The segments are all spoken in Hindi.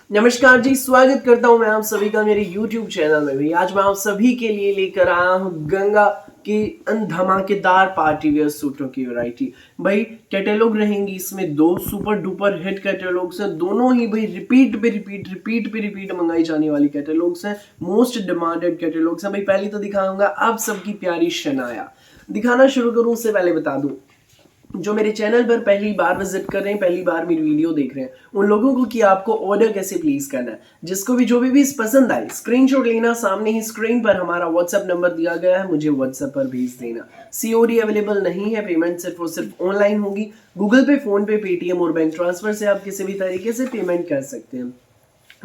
नमस्कार जी, स्वागत करता हूं मैं आप सभी का मेरे YouTube चैनल में भी। आज मैं आप सभी के लिए लेकर आया हूं गंगा की धमाकेदार पार्टी वेयर सूटों की वैरायटी। भाई कैटलॉग रहेंगी इसमें दो सुपर डुपर हिट कैटलॉग्स हैं, दोनों ही भाई रिपीट मंगाई जाने वाली कैटलॉग्स हैं, मोस्ट डिमांडेड कैटलॉग्स हैं। भाई पहले तो दिखाऊंगा आप सबकी प्यारी शनाया। दिखाना शुरू करूं उससे पहले बता दूं, जो मेरे चैनल पर पहली बार विजिट कर रहे हैं, पहली बार मेरी वीडियो देख रहे हैं, उन लोगों को कि आपको ऑर्डर कैसे प्लेस करना है। जिसको भी जो भी पसंद आए स्क्रीनशॉट लेना, सामने ही स्क्रीन पर हमारा व्हाट्सएप नंबर दिया गया है, मुझे व्हाट्सएप पर भेज देना। सीओडी अवेलेबल नहीं है, पेमेंट सिर्फ और सिर्फ ऑनलाइन होगी। गूगल पे, फोन पे, पेटीएम और बैंक ट्रांसफर से आप किसी भी तरीके से पेमेंट कर सकते हैं।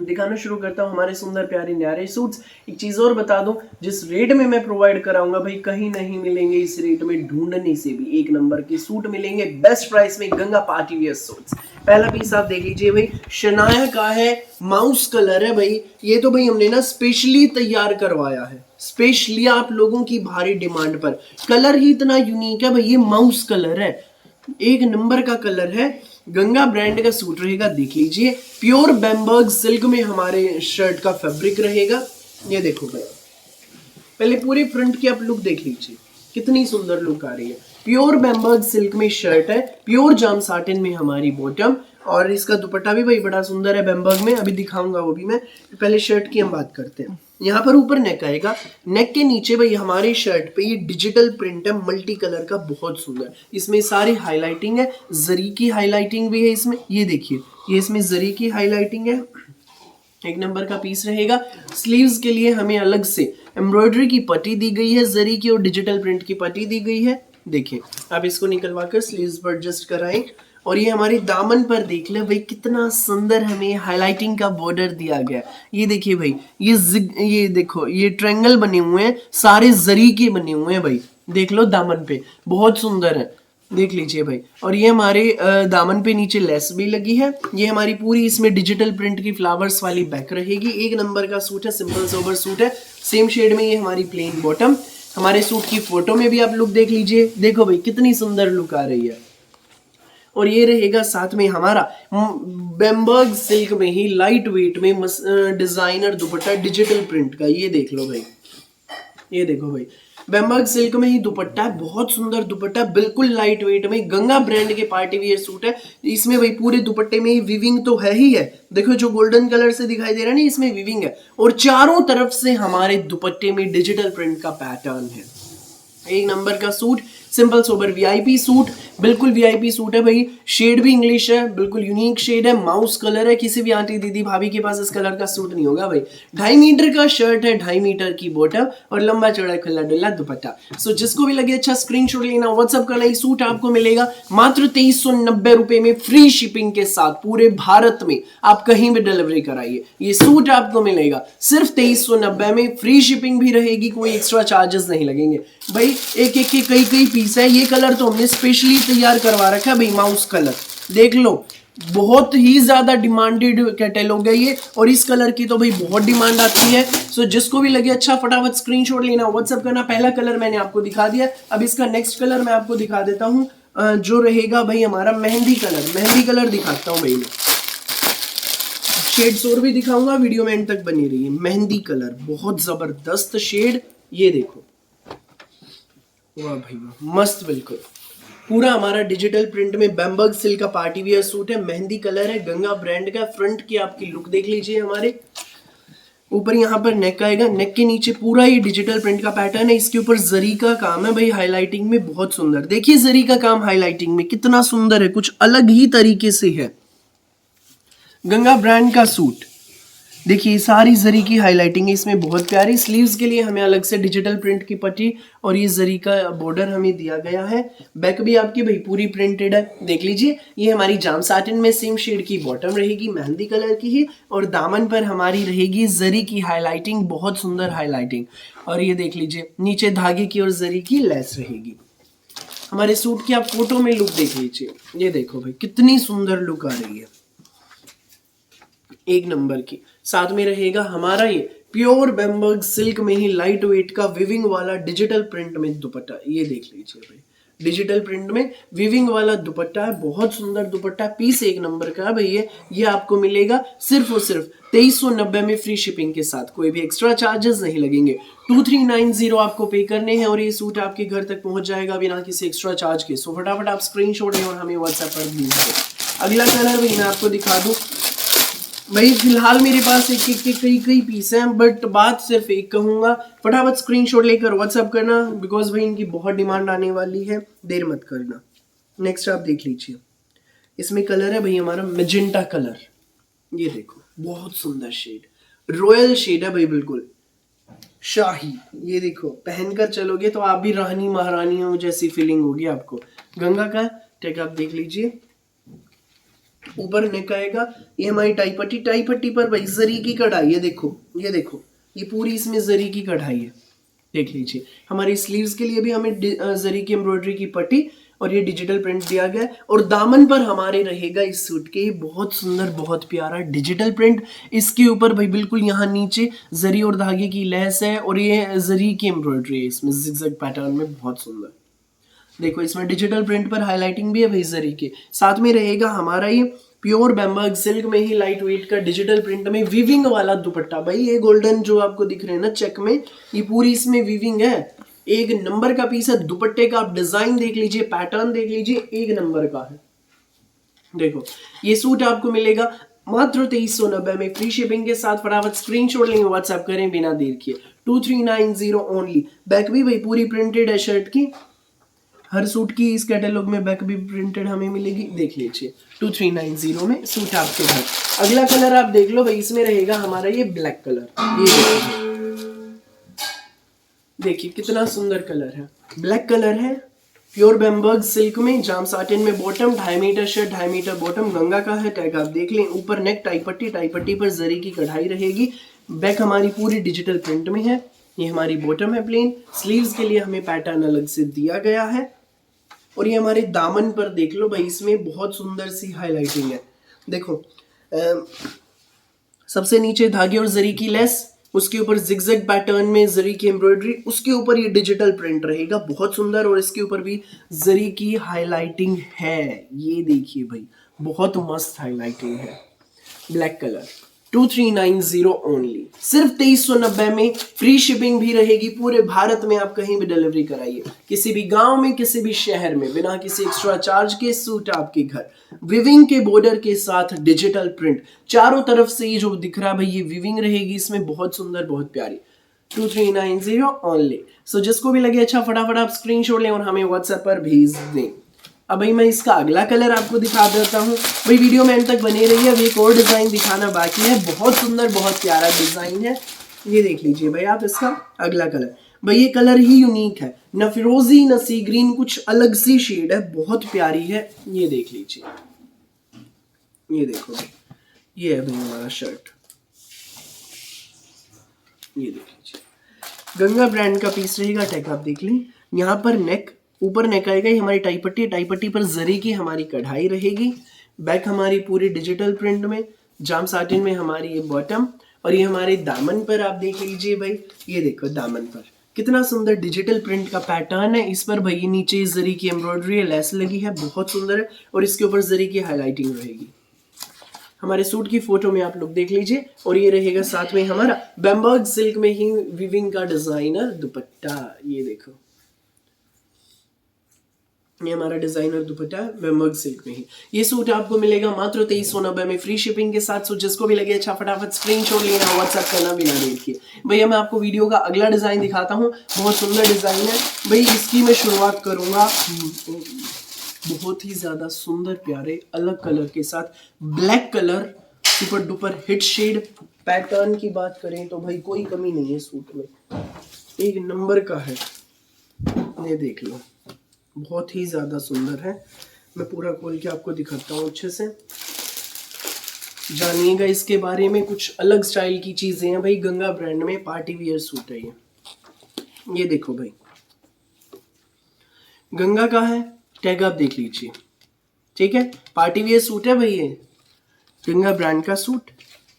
दिखाना शुरू करता हूँ हमारे सुंदर प्यारे न्यारे सूट्स। एक चीज और बता दूं, जिस रेट में मैं प्रोवाइड कराऊंगा भाई कहीं नहीं मिलेंगे इस रेट में, ढूंढने से भी एक नंबर के सूट मिलेंगे बेस्ट प्राइस में। गंगा पार्टी वियर सूट्स, पहला पीस आप देख लीजिए भाई, शनाया का है, माउस कलर है भाई। ये तो भाई हमने ना स्पेशली तैयार करवाया है, स्पेशली आप लोगों की भारी डिमांड पर। कलर ही इतना यूनिक है भाई, ये माउस कलर है, एक नंबर का कलर है। गंगा ब्रांड का सूट रहेगा, देख लीजिए। प्योर बैम्बर्ग सिल्क में हमारे शर्ट का फैब्रिक रहेगा। ये देखो भाई, पहले पूरे फ्रंट की आप लुक देख लीजिए, कितनी सुंदर लुक आ रही है। प्योर बैम्बर्ग सिल्क में शर्ट है, प्योर जाम साटिन में हमारी बॉटम, और इसका दुपट्टा भी भाई बड़ा सुंदर है बैम्बर्ग में, अभी दिखाऊंगा वो भी मैं। पहले शर्ट की हम बात करते हैं। यहाँ पर ऊपर नेक आएगा, नेक के नीचे भाई हमारे शर्ट पे ये डिजिटल प्रिंट है मल्टी कलर का, बहुत सुंदर। इसमें सारी हाईलाइटिंग है, जरी की हाईलाइटिंग भी है इसमें, ये देखिए, ये इसमें जरी की हाईलाइटिंग है, एक नंबर का पीस रहेगा। स्लीव्स के लिए हमें अलग से एम्ब्रॉयडरी की पट्टी दी गई है, जरी की और डिजिटल प्रिंट की पट्टी दी गई है। देखिए आप इसको निकलवा कर स्लीव्स पर एडजस्ट कराएं, और ये हमारे दामन पर देख ले भाई, कितना सुंदर हमें हाईलाइटिंग का बॉर्डर दिया गया। ये देखिए भाई, ये देखो, ये ट्रायंगल बने हुए हैं, सारे जरी के बने हुए हैं भाई, देख लो दामन पे, बहुत सुंदर है, देख लीजिए भाई। और ये हमारे दामन पे नीचे लेस भी लगी है। ये हमारी पूरी इसमें डिजिटल प्रिंट की फ्लावर्स वाली बैक रहेगी। एक नंबर का सूट है, सिंपल सोबर सूट है। सेम शेड में ये हमारी प्लेन बॉटम। हमारे सूट की फोटो में भी आप लुक देख लीजिए, देखो भाई कितनी सुंदर लुक आ रही है। और ये रहेगा साथ में हमारा बैम्बर्ग सिल्क में ही लाइट वेट में डिजाइनर दुपट्टा डिजिटल प्रिंट का, ये देख लो भाई, ये देखो भाई, बैम्बर्ग सिल्क में ही दुपट्टा है, बहुत सुंदर दुपट्टा, बिल्कुल लाइट वेट में। गंगा ब्रांड के पार्टी वियर सूट है। इसमें भाई पूरे दुपट्टे में ही विविंग तो है ही है, देखो जो गोल्डन कलर से दिखाई दे रहा है ना, इसमें विविंग है, और चारों तरफ से हमारे दुपट्टे में डिजिटल प्रिंट का पैटर्न है। एक नंबर का suit, simple sober VIP suit, बिल्कुल वीआईपी सूट है भाई। शेड भी इंग्लिश है, बिल्कुल यूनिक शेड है, माउस कलर है। किसी भी आंटी दीदी भाभी के पास इस कलर का सूट नहीं होगा भाई। 2.5 मीटर का शर्ट है, 2.5 मीटर की बॉटम, और लंबा चौड़ा खुला डुल्ला दुपट्टा। सो जिसको भी लगे अच्छा स्क्रीनशॉट लेना, व्हाट्सअप करना। ये सूट आपको मिलेगा मात्र 2390 रुपए में, फ्री शिपिंग के साथ। पूरे भारत में आप कहीं भी डिलीवरी कराइए, ये सूट आपको मिलेगा सिर्फ 2390 में, फ्री शिपिंग भी रहेगी, कोई एक्स्ट्रा चार्जेस नहीं लगेंगे भाई। एक एक के कई पीस है। ये कलर तो हमने स्पेशली तैयार करवा रखा है भाई, माउस कलर, देख लो, बहुत ही ज्यादा डिमांडेड कैटलॉग है ये, और इस कलर की तो भाई बहुत डिमांड आती है। सो जिसको भी लगे अच्छा फटाफट स्क्रीनशॉट लेना, व्हाट्सअप करना। पहला कलर मैंने आपको दिखा दिया, अब इसका नेक्स्ट कलर मैं आपको दिखा देता हूँ, जो रहेगा भाई हमारा मेहंदी कलर। मेहंदी कलर दिखाता हूँ भाई मैं, शेड्स और भी दिखाऊंगा, वीडियो में एंड तक बनी रही है। मेहंदी कलर, बहुत जबरदस्त शेड, ये देखो, वाह भाई वाह, मस्त, बिल्कुल पूरा हमारा डिजिटल प्रिंट में बैम्बर्ग सिल्क का पार्टी वियर सूट है, मेहंदी कलर है, गंगा ब्रांड का। फ्रंट की आपकी लुक देख लीजिए, हमारे ऊपर यहाँ पर नेक आएगा, नेक के नीचे पूरा ये डिजिटल प्रिंट का पैटर्न है। इसके ऊपर जरी का काम है भाई, हाईलाइटिंग में बहुत सुंदर। देखिए जरी का काम हाईलाइटिंग में कितना सुंदर है, कुछ अलग ही तरीके से है। गंगा ब्रांड का सूट, देखिए सारी जरी की हाईलाइटिंग है इसमें, बहुत प्यारी। स्लीव्स के लिए हमें अलग से डिजिटल प्रिंट की पट्टी और ये जरी का बॉर्डर हमें दिया गया है। बैक भी आपकी भाई पूरी प्रिंटेड है, देख लीजिए। ये हमारी जाम साटिन में सेम शेड की बॉटम रहेगी, मेहंदी कलर की ही, और दामन पर हमारी रहेगी जरी की हाईलाइटिंग, बहुत सुंदर हाईलाइटिंग। और ये देख लीजिए नीचे धागे की और जरी की लेस रहेगी। हमारे सूट की आप फोटो में लुक देख लीजिए, ये देखो भाई कितनी सुंदर लुक आ रही है, एक नंबर की। साथ में रहेगा हमारा ये प्योर बैम्बर्ग सिल्क में ही लाइट वेट का विविंग वाला डिजिटल प्रिंट में दुपट्टा, ये देख लीजिए भाई, डिजिटल प्रिंट में वीविंग वाला दुपट्टा है, बहुत सुंदर दुपट्टा, पीस एक नंबर का है भैया। ये आपको मिलेगा सिर्फ और सिर्फ 2390 में फ्री शिपिंग के साथ, कोई भी एक्स्ट्रा चार्जेस नहीं लगेंगे। 2390 आपको पे करने हैं और ये सूट आपके घर तक पहुंच जाएगा बिना किसी एक्स्ट्रा चार्ज के। सो फटाफट आप स्क्रीनशॉट लें और हमें व्हाट्सएप पर भेज दें। अगला कलर भी मैं आपको दिखा दूं भाई, फिलहाल मेरे पास कई पीस हैं, बट बात सिर्फ एक कहूंगा, फटाफट स्क्रीनशॉट लेकर व्हाट्सएप करना, बिकॉज भाई इनकी बहुत डिमांड आने वाली है, देर मत करना। नेक्स्ट आप देख लीजिए, इसमें कलर है भाई हमारा मैजेंटा कलर। ये देखो बहुत सुंदर शेड, रॉयल शेड है भाई, बिल्कुल शाही। ये देखो पहनकर चलोगे तो आप भी रानी महारानियों जैसी फीलिंग होगी आपको। गंगा का टैग आप देख लीजिए, ऊपर नेक आएगा, ये हमारी टाई पट्टी पर भाई जरी की कढ़ाई है। देखो ये पूरी इसमें जरी की कढ़ाई है, देख लीजिए। हमारी स्लीव्स के लिए भी हमें जरी की एम्ब्रॉयडरी की पट्टी और ये डिजिटल प्रिंट दिया गया है। और दामन पर हमारे रहेगा इस सूट के बहुत सुंदर बहुत प्यारा डिजिटल प्रिंट। इसके ऊपर भाई बिल्कुल यहाँ नीचे जरी और धागे की लैस है और ये जरी की एम्ब्रॉयडरी है इसमें जिगजैग पैटर्न में, बहुत सुंदर। देखो इसमें डिजिटल प्रिंट पर हाईलाइटिंग भी है भाई जरी के साथ में रहेगा हमारा ये प्योर बैम्बर्ग सिल्क में ही लाइट वेट का डिजिटल प्रिंट में वीविंग वाला दुपट्टा। भाई ये गोल्डन जो आपको दिख रहे हैं ना चेक में, ये पूरी इसमें वीविंग है, एक नंबर का पीस है। दुपट्टे का आप डिजाइन देख लीजिए, पैटर्न देख लीजिए, एक नंबर का है। देखो ये सूट आपको मिलेगा मात्र 2390 में फ्री शिपिंग के साथ। फटाफट स्क्रीनशॉट लेंगे, व्हाट्सएप करें बिना देर किए। 2390 ओनली। बैक भी भाई पूरी प्रिंटेड है शर्ट की, हर सूट की इस कैटलॉग में बैक भी प्रिंटेड हमें मिलेगी, देख लीजिए। 2390 में सूट आपके घर। अगला कलर आप देख लो भाई, इसमें रहेगा हमारा ये ब्लैक कलर। ये देखिए कितना सुंदर कलर है, ब्लैक कलर है, प्योर बैम्बर्ग सिल्क में, जाम साटिन में bottom, 2.5 metre shirt 2.5 metre bottom. Ganga का है टैग आप देख लें। ऊपर नेक टाई पट्टी पर जरी की कढ़ाई रहेगी। बैक हमारी पूरी डिजिटल प्रिंट में है। ये हमारी बॉटम है प्लेन, स्लीव्स के लिए हमें पैटर्न अलग से दिया गया है। और ये हमारे दामन पर देख लो भाई, इसमें बहुत सुंदर सी हाईलाइटिंग है। देखो सबसे नीचे धागे और जरी की लेस, उसके ऊपर जिगजैग पैटर्न में जरी की एम्ब्रॉयडरी, उसके ऊपर ये डिजिटल प्रिंट रहेगा बहुत सुंदर। और इसके ऊपर भी जरी की हाईलाइटिंग है, ये देखिए भाई बहुत मस्त हाईलाइटिंग है। ब्लैक कलर 2390 ओनली, सिर्फ 2390 में फ्री शिपिंग भी रहेगी पूरे भारत में। आप कहीं भी डिलीवरी कराइए, किसी भी गांव में किसी भी शहर में, बिना किसी एक्स्ट्रा चार्ज के सूट आपके घर। विविंग के बॉर्डर के साथ डिजिटल प्रिंट, चारों तरफ से ये जो दिख रहा है भाई ये विविंग रहेगी इसमें, बहुत सुंदर बहुत प्यारी। 2390 ओनली। सो जिसको भी लगे अच्छा फटाफट आप स्क्रीनशॉट लें और हमें व्हाट्सएप पर भेज दें। अब भाई मैं इसका अगला कलर आपको दिखा देता हूँ भाई, वीडियो में एंड तक बने रहिए। अब एक और डिजाइन दिखाना बाकी है, बहुत सुंदर बहुत प्यारा डिजाइन है। ये देख लीजिए भाई आप इसका अगला कलर। भाई ये कलर ही यूनिक है, न फिरोजी न सी ग्रीन, कुछ अलग सी शेड है, बहुत प्यारी है। ये देख लीजिए, ये देखो भाई, ये है भाई हमारा शर्ट। ये देख लीजिए गंगा ब्रांड का पीस रहेगा, टैग आप देख लें। यहाँ पर नेक, ऊपर नेक आएगा, ये हमारी टाई पट्टी पर जरी की हमारी कढ़ाई रहेगी। बैक हमारी पूरी डिजिटल प्रिंट में, जाम साटिन में हमारी ये बॉटम। और ये हमारे दामन पर आप देख लीजिए भाई, ये देखो दामन पर कितना सुंदर डिजिटल प्रिंट का पैटर्न है। इस पर भाई नीचे जरी की एम्ब्रॉयडरी है, लेस लगी है, बहुत सुंदर है। और इसके ऊपर जरी की हाईलाइटिंग रहेगी। हमारे सूट की फोटो में आप लोग देख लीजिए। और ये रहेगा साथ में हमारा बैम्बर्ग सिल्क में ही विविंग का डिजाइनर दुपट्टा। ये देखो ये हमारा डिजाइनर दुपट्टा है बैम्बर्ग सिल्क में ही। ये सूट आपको मिलेगा मात्र 2390 में फ्री शिपिंग के साथ। सो जिसको भी लगे अच्छा फटाफट स्क्रीनशॉट लेना, व्हाट्सएप करना बिना देर किए। भैया मैं आपको वीडियो का अगला डिजाइन दिखाता हूँ, बहुत सुंदर डिजाइन है भाई। इसकी मैं शुरुआत करूंगा बहुत ही ज्यादा सुंदर प्यारे अलग कलर के साथ, black colour super duper hit shade. Pattern की बात करें तो भाई कोई कमी नहीं है सूट में, एक नंबर का है। ये देख लो बहुत ही ज्यादा सुंदर है। मैं पूरा खोल के आपको दिखाता हूँ अच्छे से, जानिएगा इसके बारे में। कुछ अलग स्टाइल की चीजें हैं भाई, गंगा ब्रांड में पार्टी वियर सूट है ये देखो भाई गंगा का है, टैग आप देख लीजिए, ठीक है। पार्टी वियर सूट है भाई, ये गंगा ब्रांड का सूट।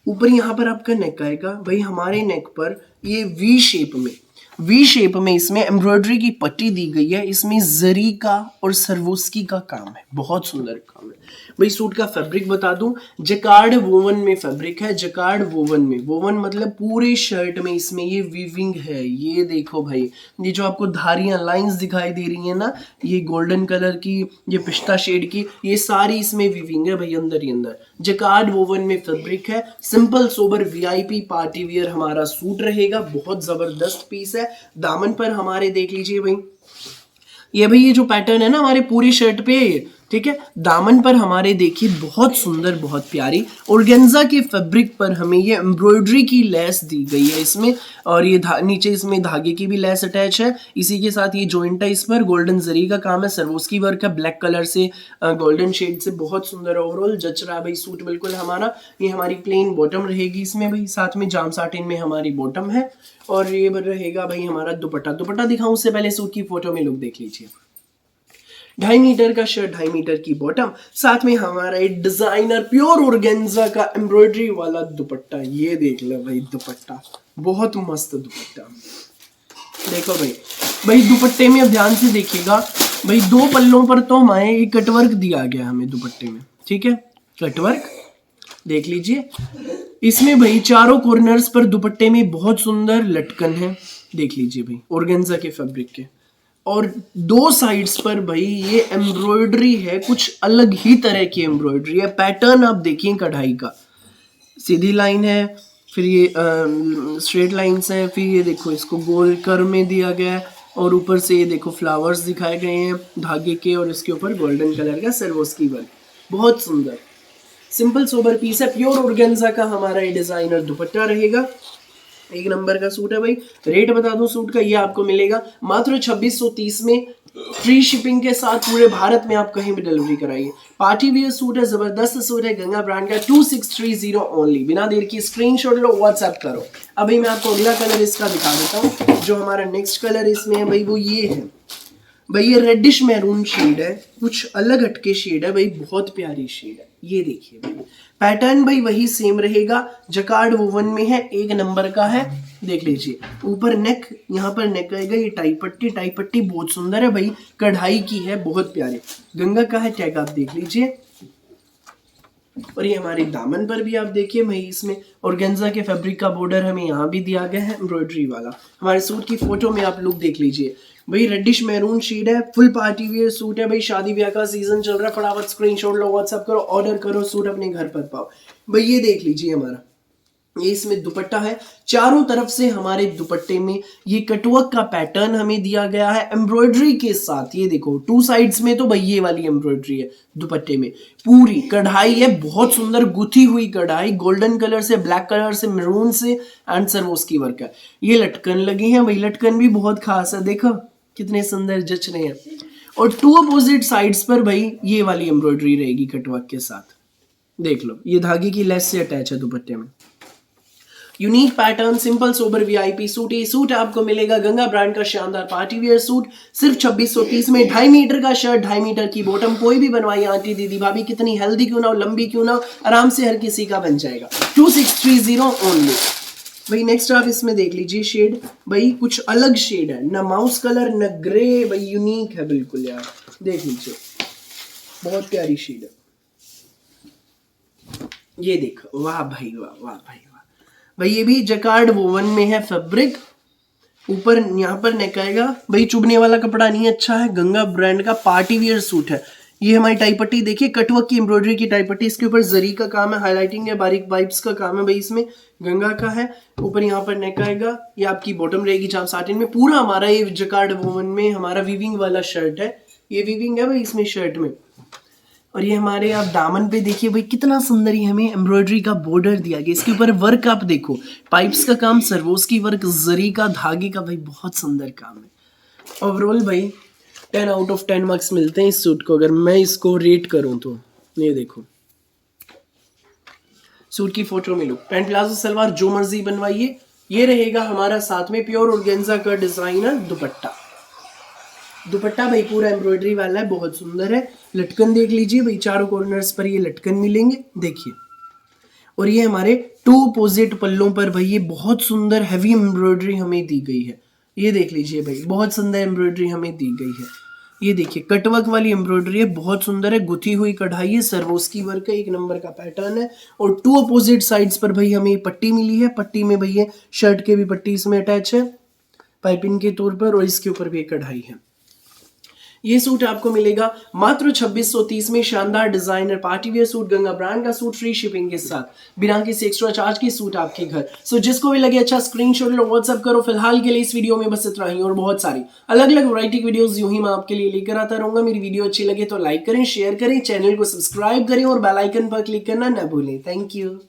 ऊपर यहाँ पर आपका नेक आएगा भाई, हमारे नेक पर ये वी शेप में वी शेप में इसमें एम्ब्रॉयडरी की पट्टी दी गई है। इसमें जरी का और सरवोस्की का काम है, बहुत सुंदर काम है भाई। सूट का फैब्रिक बता दूं, जकार्ड वोवन में फैब्रिक है। जकार्ड वोवन में, वोवन मतलब पूरे शर्ट में इसमें ये वीविंग है। ये देखो भाई, ये जो आपको धारियां लाइंस दिखाई दे रही है ना, ये गोल्डन कलर की, ये पिस्ता शेड की, ये सारी इसमें वीविंग है भाई, अंदर ही अंदर। जकार्ड वोवन में फैब्रिक है। Simple sober VIP party wear हमारा सूट रहेगा, बहुत जबरदस्त पीस है। दामन पर हमारे देख लीजिए भाई, ये भाई ये जो पैटर्न है ना हमारे पूरी शर्ट पे है ये, ठीक है। दामन पर हमारे देखिए बहुत सुंदर, बहुत प्यारी ऑर्गेन्जा के फैब्रिक पर हमें ये एम्ब्रॉयडरी की लेस दी गई है इसमें, और ये नीचे इसमें धागे की भी लेस अटैच है। इसी के साथ ये जॉइंट है, इस पर गोल्डन जरी का काम है, सरवोस्की वर्क है, ब्लैक कलर से गोल्डन शेड से, बहुत सुंदर ओवरऑल जच रहा है भाई सूट बिल्कुल हमारा। ये हमारी प्लेन बॉटम रहेगी इसमें भाई, साथ में जाम साटिन में हमारी बॉटम है, और ये रहेगा भाई हमारा दुपट्टा। दुपट्टा दिखाऊं उससे पहले सूट की फोटो में लुक देख लीजिए। 2.5 मीटर का शर्ट, 2.5 मीटर की बॉटम, साथ में हमारा एक डिजाइनर प्योर ऑर्गेन्जा का एम्ब्रॉयडरी वाला दुपट्टा। ये देख लो भाई दुपट्टा, बहुत मस्त दुपट्टा। देखो भाई, भाई दुपट्टे में अब ध्यान से देखिएगा भाई, 2 पल्लों पर तो हमारे ये कटवर्क दिया गया हमें दुपट्टे में, ठीक है। कटवर्क देख लीजिए इसमें भाई, चारों कॉर्नर्स पर दुपट्टे में बहुत सुंदर लटकन है, देख लीजिए भाई ऑर्गेन्जा के फैब्रिक के। और 2 साइड्स पर भाई ये एम्ब्रॉयडरी है, कुछ अलग ही तरह की एम्ब्रॉयडरी है। पैटर्न आप देखिए कढ़ाई का, सीधी लाइन है, फिर ये स्ट्रेट लाइंस है, फिर ये देखो इसको गोल कर में दिया गया है, और ऊपर से ये देखो फ्लावर्स दिखाए गए हैं धागे के, और इसके ऊपर गोल्डन कलर का सरवोस्की वर्क, बहुत सुंदर सिंपल सोबर पीस है। प्योर ऑर्गेन्जा का हमारा ये डिजाइनर दुपट्टा रहेगा, एक नंबर का सूट है भाई। रेट बता दूं सूट का, ये आपको मिलेगा मात्र 2630 में, फ्री शिपिंग के साथ पूरे भारत में आप कहीं भी डिलीवरी कराइए। पार्टी वियर सूट है, जबरदस्त सूट है, गंगा ब्रांड का, 2630 ओनली। बिना देर की स्क्रीनशॉट लो, व्हाट्सएप करो। अभी मैं आपको अगला कलर इसका दिखा देता हूँ। जो हमारा नेक्स्ट कलर इसमें है भाई, वो ये है भाई, ये रेडिश मैरून शेड है, कुछ अलग हटके शेड है भाई, बहुत प्यारी शेड है। ये देखिए भाई, पैटर्न भाई वही सेम रहेगा, जकार्ड वोवन में है, एक नंबर का है, देख लीजिए। ऊपर नेक, यहाँ पर नेक आएगा, ये टाई पट्टी, टाई पट्टी बहुत सुंदर है भाई, कढ़ाई की है, बहुत प्यारे। गंगा का है टैग, आप देख लीजिए। और ये हमारे दामन पर भी आप देखिए भाई, इसमें ऑर्गेन्जा के फैब्रिक का बॉर्डर हमें यहाँ भी दिया गया है एम्ब्रॉयडरी वाला। हमारे सूट की फोटो में आप लोग देख लीजिए भाई, रेडिश मैरून शेड है, फुल पार्टी वियर सूट है भाई। शादी ब्याह का सीजन चल रहा है, फटाफट स्क्रीनशॉट लो, व्हाट्सएप करो, ऑर्डर करो, सूट अपने घर पर पाओ भाई। ये देख लीजिए हमारा, ये इसमें दुपट्टा है, चारों तरफ से हमारे दुपट्टे में ये कटवर्क का पैटर्न हमें दिया गया है एम्ब्रॉयडरी के साथ। ये देखो 2 साइड्स में तो भाई ये वाली एम्ब्रॉयडरी है दुपट्टे में, पूरी कढ़ाई है, बहुत सुंदर गुथी हुई कढ़ाई, गोल्डन कलर से, ब्लैक कलर से, मैरून से, एंड सरवोस्की वर्क है। ये लटकन लगी है भाई, लटकन भी बहुत खास है, देखो कितने सुंदर जच रहे हैं। और 2 अपोजिट साइड्स पर भाई ये वाली एम्ब्रॉयडरी रहेगी कटवर्क के साथ, देख लो, ये धागे की लेस से अटैच है दुपट्टे में। Unique pattern, simple sober VIP suit. ये सूट आपको मिलेगा गंगा ब्रांड का शानदार पार्टी वियर सूट, सिर्फ 2630 में। 2.5 मीटर का शर्ट, 2.5 मीटर की बॉटम, कोई भी बनवाई आंटी दीदी भाभी, कितनी हेल्दी क्यों ना हो, लंबी क्यों ना हो, आराम से हर किसी का बन जाएगा। 2630 ओनली भाई। नेक्स्ट आप इसमें देख लीजिए शेड भाई, कुछ अलग शेड है, न माउस कलर न ग्रे भाई, यूनिक है बिल्कुल यार, देख लीजिए बहुत प्यारी शेड है। ये देखो, वाह भाई वाह, वाह भाई भाई। ये भी जकार्ड वोवन में है फैब्रिक, ऊपर यहाँ पर नेक आएगा भाई, चुभने वाला कपड़ा नहीं, अच्छा है, गंगा ब्रांड का पार्टी वियर सूट है। ये हमारी टाई पट्टी देखिए, कटवर्क की एम्ब्रॉयडरी की टाई पट्टी, इसके ऊपर जरी का काम है, हाईलाइटिंग है, बारीक वाइब्स का काम है भाई, इसमें गंगा का है। ऊपर यहाँ पर नेक आएगा, ये आपकी बॉटम रहेगी जाम साटिन में। पूरा हमारा ये जकार्ड वोवन में हमारा वीविंग वाला शर्ट है, ये वीविंग है भाई इसमें शर्ट में। और ये हमारे आप दामन पे देखिए भाई, कितना सुंदर ही हमें एम्ब्रॉयडरी का बॉर्डर दिया गया, इसके ऊपर वर्क आप देखो, पाइप्स का काम, सरवोस्की वर्क, जरी का, धागे का भाई, बहुत सुंदर काम है। ओवरऑल भाई 10 आउट ऑफ 10 मार्क्स मिलते हैं इस सूट को, अगर मैं इसको रेट करूं तो। ये देखो सूट की फोटो में लो, पैंट प्लाजो सलवार जो मर्जी बनवाइए। ये रहेगा हमारा साथ में प्योर ऑर्गेन्जा का डिजाइनर दुपट्टा। दुपट्टा भाई पूरा एम्ब्रॉयडरी वाला है, बहुत सुंदर है। लटकन देख लीजिए भाई, चारों कॉर्नर्स पर ये लटकन मिलेंगे, देखिए। और ये हमारे 2 अपोजिट पल्लों पर भाई ये बहुत सुंदर हैवी एम्ब्रॉयडरी हमें दी गई है, ये देख लीजिए भाई, बहुत सुंदर एम्ब्रॉयडरी हमें दी गई है। ये देखिए कटवर्क वाली एम्ब्रॉयडरी है, बहुत सुंदर है, गुथी हुई कढ़ाई है, सरवोस्की वर्क है, एक नंबर का पैटर्न है। और टू अपोजिट साइड्स पर भाई हमें पट्टी मिली है, पट्टी में भैया शर्ट के भी पट्टी इसमें अटैच है पाइपिंग के तौर पर, और इसके ऊपर भी एक कढ़ाई है। ये सूट आपको मिलेगा मात्र 2630 में, शानदार designer party wear suit, Ganga brand का सूट, फ्री शिपिंग के साथ, बिना किसी एक्स्ट्रा चार्ज के सूट आपके घर। सो जिसको भी लगे अच्छा स्क्रीनशॉट लो, व्हाट्सअप करो। फिलहाल के लिए इस वीडियो में बस इतना ही, और बहुत सारी अलग अलग वैरायटी की वीडियोस यूं ही मैं आपके लिए लेकर आता रहूंगा। मेरी वीडियो अच्छी लगे तो लाइक करें, शेयर करें, चैनल को सब्सक्राइब करें और बेल आइकन पर क्लिक करना न भूलें। Thank you.